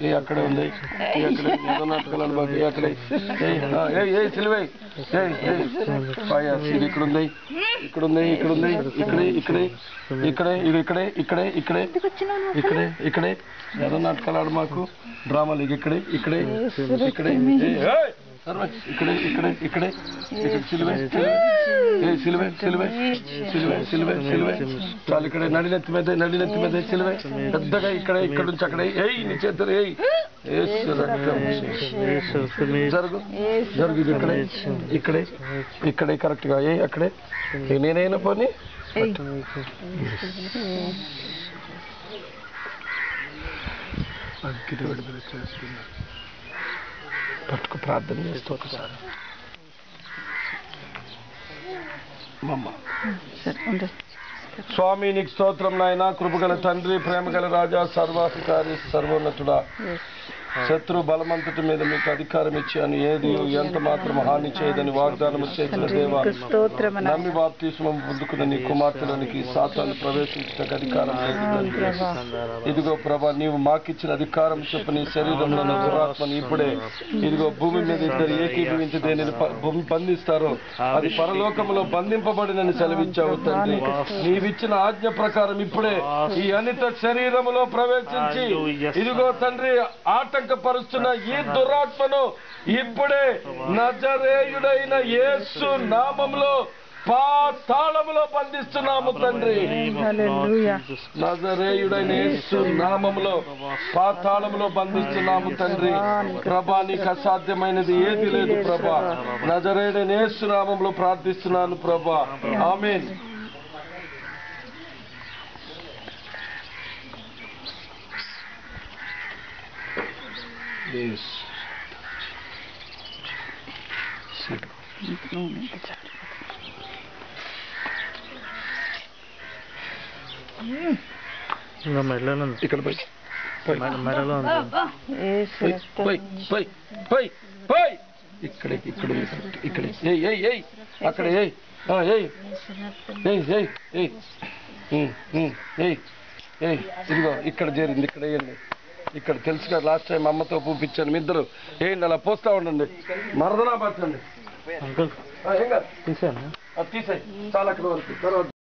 ఏ అక్కడే ఉంది ఏ అక్కడే ఏదో నాటకాలు బాగా ఏ అక్కడే ఏ సిలువై ఇది ఇక్కడ ఉంది ఇక్కడ ఉంది ఇక్కడ ఉంది ఇక్కడే ఇక్కడే ఇక్కడే ఇక్కడే ఇక్కడే ఇక్కడే ఇక్కడే ఇక్కడే ఏదో నాటకాలు ఆడు మాకు డ్రామాలు ఇక్కడే ఇక్కడే ఇక్కడే ఇక్కడే ఇక్కడే ఇక్కడే ఇక్కడ సిలువై సిలువై సిలువై సిలువై సిలువై సిలువై చాలు ఇక్కడ నడినెత్తి మీద సిలువై పెద్దగా ఇక్కడ ఇక్కడ నుంచి అక్కడ నీ చేతులు జరుగు జరుగు ఇక్కడే ఇక్కడే ఇక్కడే కరెక్ట్ గా అక్కడే నేనైనా పోనీ అగ్గిటి విడుదల చేస్తున్నా పట్టుకు ప్రార్థన చేస్తూ ఒకసారి స్వామి నీకు స్తోత్రం నాయన కృపగల తండ్రి ప్రేమగల రాజా సర్వాధికారి సర్వోన్నతుడా శత్రు బలమంతటి మీద మీకు అధికారం ఇచ్చాను ఏది ఎంత మాత్రం హాని చేయదని వాగ్దానం చేసిన దేవా నమ్మి బాప్తిస్మం పొందుకున్న నీ కుమార్తెలోనికి సాతాను ప్రవేశించడానికి అధికారం ఇదిగో ప్రభా నీవు మాకిచ్చిన అధికారం చెప్పు నీ శరీరంలో ఉన్న దురాత్మని ఇప్పుడే ఇదిగో భూమి మీద ఇద్దరు ఏకీభవించి దేనిని బంధిస్తారో అది పరలోకంలో బంధింపబడినని సెలవిచ్చావు తండ్రి నీవిచ్చిన ఆజ్ఞ ప్రకారం ఇప్పుడే ఈ అనిత శరీరములో ప్రవేశించి ఇదిగో తండ్రి ఆటంకపరుస్తున్న ఈ దురాత్మను ఇప్పుడే నజరేయుడైన యేసు నామములో పాతాళములో బంధిస్తున్నాము తండ్రి నజరేయుడైన యేసు నామములో పాతాళములో బంధిస్తున్నాము తండ్రి ప్రభా నీకు అసాధ్యమైనది ఏది లేదు ప్రభా నజరేయుడైన యేసు నామములో ప్రార్థిస్తున్నాను ప్రభా ఆమేన్ Yes. ఇంకా మెడలో ఇక్కడ మెడలో ఇక్కడే ఇక్కడ ఇక్కడే అక్కడ ఇదిగో ఇక్కడ చేరింది ఇక్కడ వేయండి ఇక్కడ తెలుసుగా లాస్ట్ టైం అమ్మతో పూపించాను మీ ఇద్దరు ఏంటి అలా పోస్తా ఉండండి మరదనా పట్టండి అంకుల్ తీసాను తీసాయి చాలా అక్కడ వరకు తర్వాత